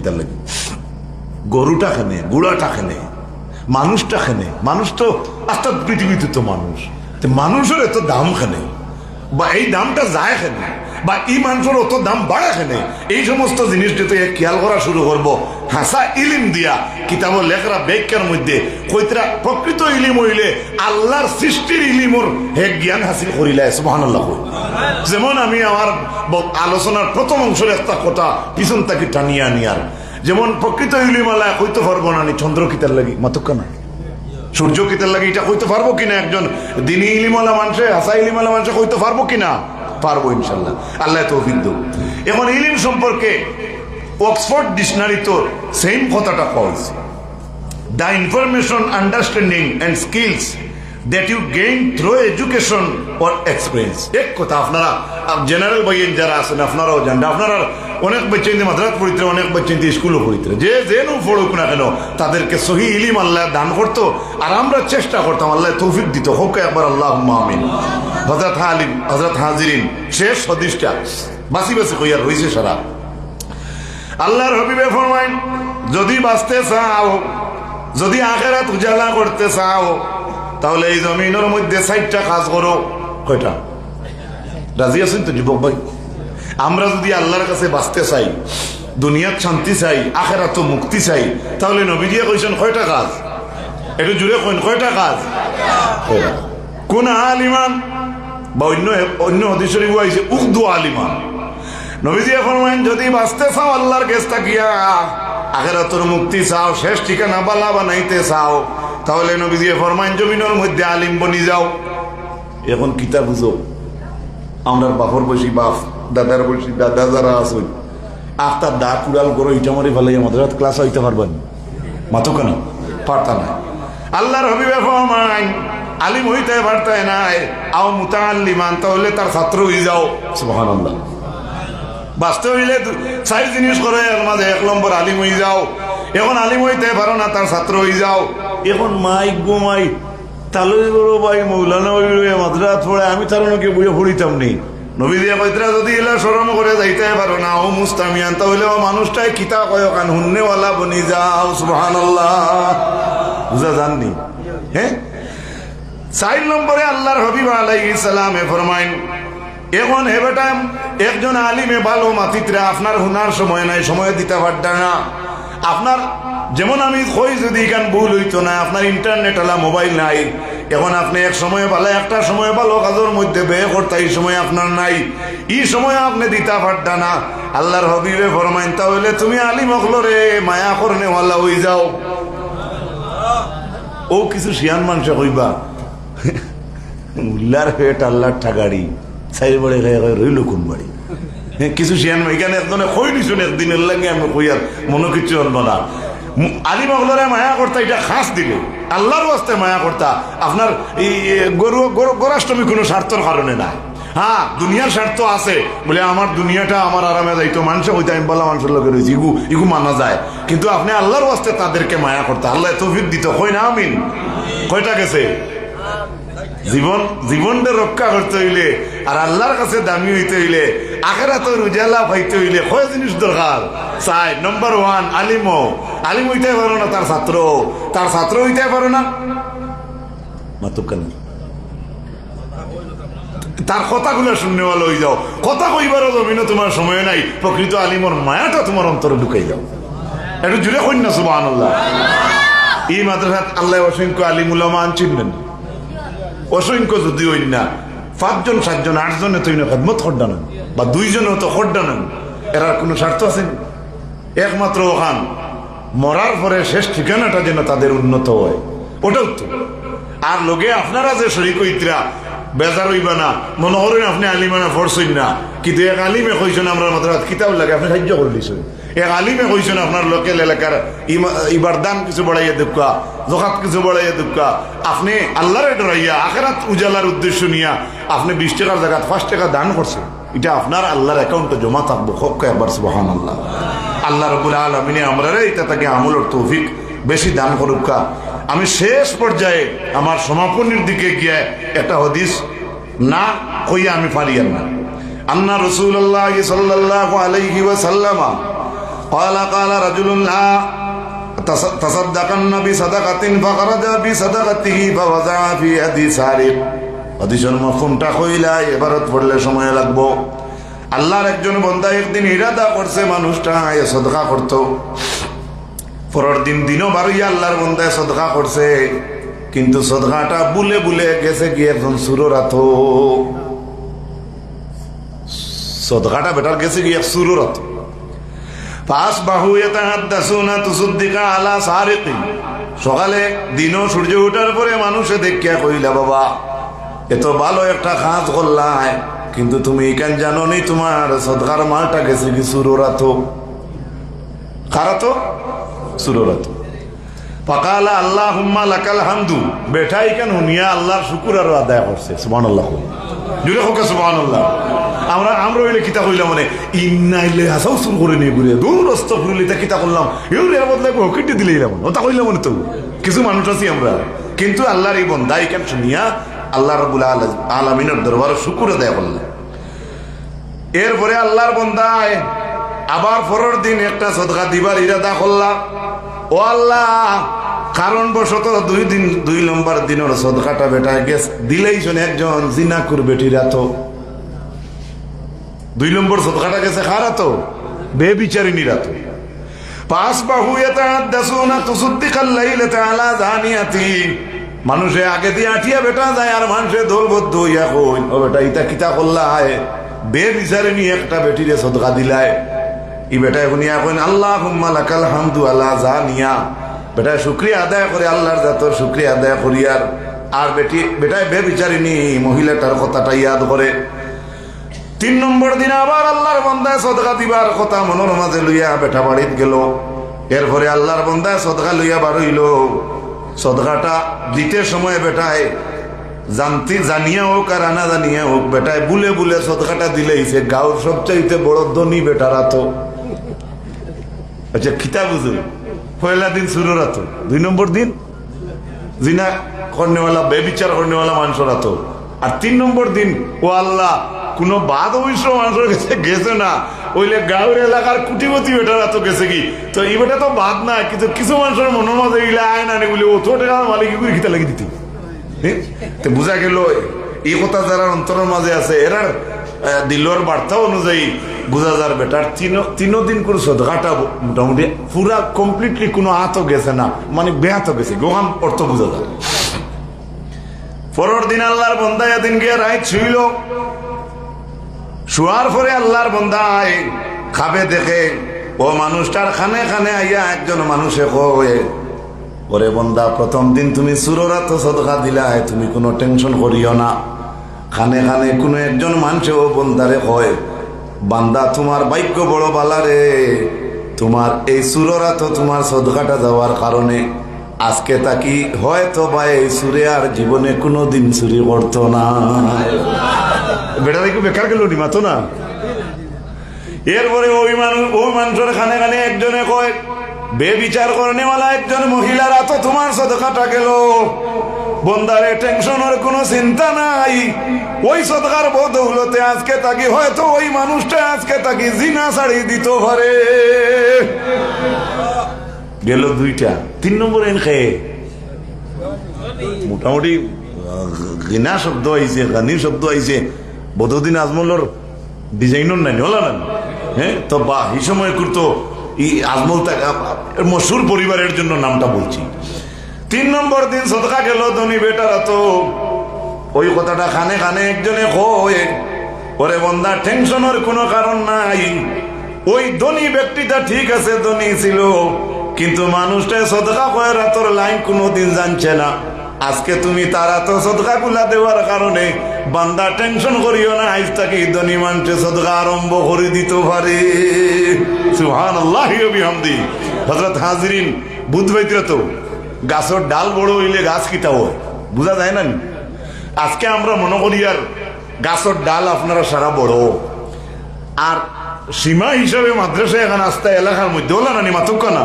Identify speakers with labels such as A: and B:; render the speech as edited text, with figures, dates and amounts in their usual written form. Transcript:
A: কিতার লাগে গরুটা খেনে, গুড়াটা খেনে, মানুষটা খেনে। মানুষ তো আস্তে পৃথিবীতে তো মানুষ, মানুষের এত দাম খেনে, বা এই দামটা যায় খেনে, বা এই মানুষের অত দাম বাড়া খেনে, এই সমস্ত জিনিস যদি খেয়াল করা শুরু করবো হাসা ইলিম দিয়া কিতাবর লেখরা ব্যাখ্যার মধ্যে কইতরা প্রকৃত ইলিম হইলে আল্লাহর সৃষ্টির ইলিমর হে জ্ঞান হাসিল করিলে সুবহানাল্লাহ। যেমন আমি আমার আলোচনার প্রথম অংশের একটা কথা পিছন তাকে টানিয়া নিয়ার, যেমন প্রকৃত ইলিম আল্লাহ কইতে পারবো না চন্দ্র কিতার লাগি মাতক্কা না, সূর্য কিতার লাগে এটা কইতে পারবো কিনা একজন দিনী ইলিমওয়ালা মানুষে, হাসা ইলিমওয়ালা মানুষে কইতে পারবো কিনা? পারবো ইনশাল্লাহ, আল্লাহ তৌফিক দাও। এখন ইলিম সম্পর্কে অক্সফোর্ড ডিকশনারি তো সেম কথাটা কইছে, the information, understanding and skills that you gain through education or experience। এক কথা আপনারা জেনারেল বইয়ের যারা আছেন আপনারাও জানেন, আপনারা অনেক বাচ্চা মাদ্রাস পড়িতে, অনেক বাচ্চা স্কুলও পড়িতে, যে যেন পড়ুক না কেন তাদেরকে সহি ইলিম আল্লাহ দান করতো, আর আমরা চেষ্টা করতাম আল্লাহ তৌফিক দিত। হোক একবার আল্লাহুম্মা আমিন। হযরত আলিম, হযরত হাজিরিন, শেষ হাদিসটা বাসি বাসি কইয়ার হইছে সারা। আল্লাহর হাবিবে ফরমায়েন, যদি বাঁচতে চাও, যদি আখিরাত উজালা করতে চাও, তাহলে এই জমিনের মধ্যে 4টা কাজ করো। কয়টা? রাজি আছেন তো যুবক ভাই? আমরা যদি আল্লাহর কাছে বাঁচতে চাই, দুনিয়ার শান্তি চাই, আখিরাত মুক্তি চাই, তাহলে নবীজিয়ে কইছেন কয়টা কাজ? একটু জুড়ে কইন, কয়টা কাজ? কোন আলিমান বা অন্য হাদিস শরীফে আইছে উখদু আলিমান। নবীজিয়ে ফরমায়েন, যদি বাঁচতে চাও আল্লাহর কাছে তাকিয়া, আখিরাতের মুক্তি চাও, শেষ ঠিকানা বালা বানাইতে চাও, তাহলে নবীজি ফরমায়েন জমিনের মধ্যে আলিম বনি যাও। এখন কিতা বুঝো, আমরা বাপর বসি বাপ, দাদার বসি দাদা যারা আসুন, আখতার দা কুড়াল করো ইটা মারি ফেলে আমাদের ক্লাস হইতে পারবেন মাতো কেন? পারতা না। আল্লাহর হাবিবে ফরমায়েন, আলিম হইতে পারতায় নাই, আও মুতাআল্লিমান, তাহলে তার ছাত্র হয়ে যাও। সুবহানাল্লাহ। বাঁচতে হইলে 4 জিনিস করে, এর মাঝে 1 নম্বর আলিম হয়ে যাও। এখন আলিম হইতে পারো না, তার ছাত্র হয়ে যাও। এখন মাইক গো মাই তালু বড় ভাই মৌলানা মাদ্রাস পড়ে, আমি তার নাকি বইয়ে পড়িতাম নি। নবী দিয়া কইতরা, যদি এলা শরম করে যাইতে পারো না, ও মুস্তামিয়ান, তাহলে ও মানুষটাই কিতা কয় কান হুন্নেওয়ালা বনি যাও। সুবহানাল্লাহ। বুঝা জাননি? হ্যাঁ, 4 নম্বরে আল্লাহর হাবিব আলাইহিস সালামে ফরমাইন, এখন হে বেটা, একজন আলিমে ভালো মাতিত্রে আপনার হুনার সময় নাই, সময় দিতে পারতা না। আপনার যেমন আমি কই, যদি এখান ভুল হইতো না, আপনার ইন্টারনেট আলা মোবাইল নাই, এখন আপনি এক সময় ভালো, একটা সময় ভালো কাজের মধ্যে ব্যয় করতে, এই সময় আপনার নাই, এই সময় আপনি দিতে পারতা না। আল্লাহর হাবিবে ফরমাইন, তাহলে তুমি আলিম হকলরে মায়া করনে ওয়ালা হয়ে যাও। ও কিছু শিয়ান মানুষ কইবা, উল্লার হেট আল্লাহর ঠাগাড়ি সাইড বড়ে রইল কোন বাড়ি। কিছু শিয়ান এখানে একজনে কই নিছুন একদিনের লাগে, আমি কই আর মনে কিছু অন্য না। আলিম হকলরে মায়া করতা, এটা খাস দিলে আল্লাহর ওয়াস্তে মায়া করতা। আপনার এই গোরাষ্টমী কোনো স্বার্থের কারণে না। হ্যাঁ, দুনিয়ার স্বার্থ আছে বলে আমার দুনিয়াটা আমার আরামে যাইতো, মানুষ হইতে আমি বলা মানুষের লোকের হয়েছি, ইগু মানা যায়, কিন্তু আপনি আল্লাহর ওয়াস্তে তাদেরকে মায়া করতা। আল্লাহ তৌফিক দিত, কই না আমিন? কয়টা গেছে? জীবনটা রক্ষা করতে হইলে আর আল্লাহর কাছে দামি হইতে হইলে, আখিরাতের উজালা পাইতে হইলে কয় জিনিস দরকার? 4 নম্বর 1 আলিম। আলিম হইতে পারো না, তার ছাত্র হইতে পারো না, মাতুক কেন? তার কথাগুলো শুননে ভালো হয়ে যাও। কথা কইবারও জমিনে তোমার সময় নাই, প্রকৃত আলিমর মায়াটা তোমার অন্তরে ঢুকাই যাও। একটু জুড়ে কই না সুবহানাল্লাহ। এই মাদ্রাসাত আল্লাহ অসংখ্য আলিম উলামা আনছিলেন, অসংখ্য যদি হইন না 5 জন 7 জন 8 জনে তো খেদমত করডান, বা 2 জনে তো করডান, এর কোনো স্বার্থ আছে? একমাত্র ওখান মরার পরে শেষ ঠিকানাটা যেন তাদের উন্নত হয়, ওটাও তো। আর লোকে আপনারা যে শরীক হইতরা বেজার হইবা না, মনে করেন আপনি আলিমানা ফরছেন না, কিন্তু এক আলিমে কইছেন আমরা মাদ্রাসাত কিতাব লাগে, আপনি সাহায্য করে দিয়েছেন। এক আলিমে কইছেন আপনার লোকেল এলাকার ইবারদান কিছু বাড়াইয়া দুঃখা, জকাত কিছু বাড়াইয়া দুঃখা, আপনি আল্লাহরে ডরাইয়া আখিরাত উজালার উদ্দেশ্য নিয়া আপনি 20 টাকার জায়গায় 5 টাকা দান করছেন, এটা আপনার আল্লাহর অ্যাকাউন্টে জমা থাকবো। একবার সুবহানাল্লাহ। আল্লাহ রাব্বুল আলামিন আমরারে এটা তাকে আমলের তৌফিক বেশি দান করুকা। আমি শেষ পর্যায়ে আমার সমাপনের দিকে গিয়ে একটা হাদিস না কইয়া আমি পারি না। আন্না রাসূলুল্লাহ সাল্লাল্লাহু আলাইহি ওয়াসাল্লাম قال رجل لا تصدقن بصدقة فخرج بصدقته فوضع في يد سارق হাদিসের মাফহুমটা কইলা এবারত পড়লে সময় লাগবো। আল্লাহর একজন বান্দা একদিন ইরাদা করছে মানুষটা সদকা করতো, পরের দিন দিনও বারইয়া আল্লাহর বান্দায় সদকা করছে, কিন্তু সদকাটা বুলে বুলে গেছে কি একজন সুরর হাত, সদকাটা বেটার গেছে কি এক সুরর হাত। সকালে দিনও সূর্য উঠার পরে মানুষে দেখিয়া কইলা বাবা এত ভালো একটা কাজ করলাই, কিন্তু তুমি কেন জানো নি তোমার সদকার মালটা গেছে কি সুররাত, কারাতো সুররাত। ফাকালা আল্লাহুম্মা লাকাল হামদু, বেটাই কেন হুনিয়া আল্লাহর শুকর আর আদায় করছে। সুবহানাল্লাহ, জুড়ে হোক সুবহানাল্লাহ। আমরা হইলে কিতা কইলাম মানে ইন্নাইলে হাসাও শুরু করে নিয়ে ঘুরে দূর রস্ত ঘুরলি তা কিতা করলাম এর বদলে হকিটি দিলে এলাম ওটা কইলাম মনে তো কিছু মানুষ আছি আমরা, কিন্তু আল্লাহর এই বন্দাই কেন শুনিয়া আল্লাহ রাব্বুল আলামিনের দরবারে শুকর আদায় করলেন। এরপরে আল্লাহর বন্দায় আবার পরের দিন একটা সদকা দিবার ইরাদা করলাম। ও আল্লাহ, কারণবশত 2 নম্বর দিনের সদকাটা বেটা গেছে দিলেই শোনে একজন জিনাকুর বেটিরা তো 2 নম্বর সদকাটা গেছে খারা তো বেবিচারিনী রাত। মানুষে আগে দিয়ে আঠিয়া বেটা যায় আর মানুষে দলবদ্ধ হইয়া কই ও বেটা ইটা কিতা করলায়, বেবিচারিনী একটা বেটিরে সদকা দিলায়। ই বেটা শুনিয়া কইন আল্লাহুম্মা লাকাল হামদু আলা জানিয়া, বেটা শুকরিয়া আদায় করে আল্লাহর জাত শুকরিয়া আদায় করিয়ার। আর বেটায় বেবিচারিনী মহিলাটার কথাটা ইয়াদ করে। 3 নম্বর দিন আবার আল্লাহর বান্দায় সদকা দিবার কথা মনের মাঝে লইয়া বেটা বাড়িত গেল। এরপরে আল্লাহর বান্দায় সদকা লইয়া বার হইল। সদকাটা দিতে সময় বেটায় জানিয়া হোক আর আনা জানিয়া হোক বেটায় বুলে বুলে সদকাটা দিলেইছে গাঁর সবচাইতে বড় ধনী বেটারা তো। আচ্ছা খিতা বুঝুন, পয়লা দিন শুরু রাত, 2 নম্বর দিন জিনা কর্নেওয়ালা বেবিচার কর্নেওয়ালা মানুষরা তো, আর 3 নম্বর দিন ও আল্লাহ কোন বাদ অবশ্য মানুষের কাছে গেছে না, ওইলে গাঁর এলাকার কুটিপতি বেটারা তো গেছে কি, তো এই বেটা তো বাদ না, কিন্তু কিছু মানুষের মনের মাঝে গেলে আয় না বলে ও তো টাকা মালিক খিতা লাগিয়ে দিতে বুঝা গেল। এই কথা যারা অন্তরের মাঝে আছে এরার দিলর বার্তা অনুযায়ী বুঝা যার বেটার 3 দিন করে সদকাটা মোটামুটি পুরা কমপ্লিটলি কোনো হাতও গেছে না, মানে বেহাত গেছে গোহাম অর্থ বুঝা যায়। পরের দিন আল্লাহর বন্দায় দিন গিয়ে রাইত শুইল। শুয়ার পরে আল্লাহর বন্দায় খাবে দেখে ও মানুষটার খানে খানে আইয়া একজন মানুষে কয়ে ওরে বন্দা, প্রথম দিন তুমি সুররাত সদকা দিলাই, তুমি কোনো টেনশন করিও না। খানে খানে কোনো একজন মানুষে ও বন্দারে কয় বান্দা তোমার ভাগ্য বড় বালা রে, তোমার এই সুররাত তোমার সদকাটা যাওয়ার কারণে আজকে তাকি হয়তো বা এই সুরে আর জীবনে কোনোদিন চুরি করতো না। বেটা দেখো বেকার গেল নি মাতো না। এরপরে ওই মানুষের খানে খানে একজনে কয় বেবিচার করেনেওয়ালা একজন মহিলারা তো তোমার সদকাটা গেল, বন্দারে টেনশনের কোনো চিন্তা নাই, ওই সদকার বদৌলতে আজকে তাকে হয়তো ওই মানুষটা আজকে তাকে জিনা ছাড়ি দিত পারে। গেল 2টা। 3 নম্বর এন খেয়ে মোটামুটি গিনা শব্দ আইছে, গানির শব্দ আইছে, বদউদ্দিন আজমলের ডিজাইনর নাই হল না। হ্যাঁ তো বা এই সময় করতো আজমল মশহুর পরিবারের জন্য নামটা বলছি। 3 নম্বর দিন সদকা গেল ধনী বেটারা তো ওই কথাটা খানে খানে একজনে কয় ওরে বন্দা টেনশনের কোনো কারণ নাই, ওই ধনী ব্যক্তিটা ঠিক আছে ধনী ছিল, কিন্তু মানুষটা সদকা কয় রাতর লাইন কোনোদিন জানছে না। আজকে তুমি তারা তো সদকা গুলা দেওয়ার কারণে বান্দা টেনশন করিও না, আজ তাকে ধনী মানুষে সদকা আরম্ভ করে দিতে পারে। সুবহানাল্লাহি ওয়া বিহামদি। হযরত হাজিরিন বুধবাইতরা তো গাছের ডাল বড় হইলে গাছ কিতা হয় বুঝা যায় না। আজকে আমরা মনে করি আর গাছের ডাল আপনারা সারা বড়, আর সীমা হিসাবে মাদ্রাসা এখন আস্তে এলাকার মধ্যে হলো না মাতুক না।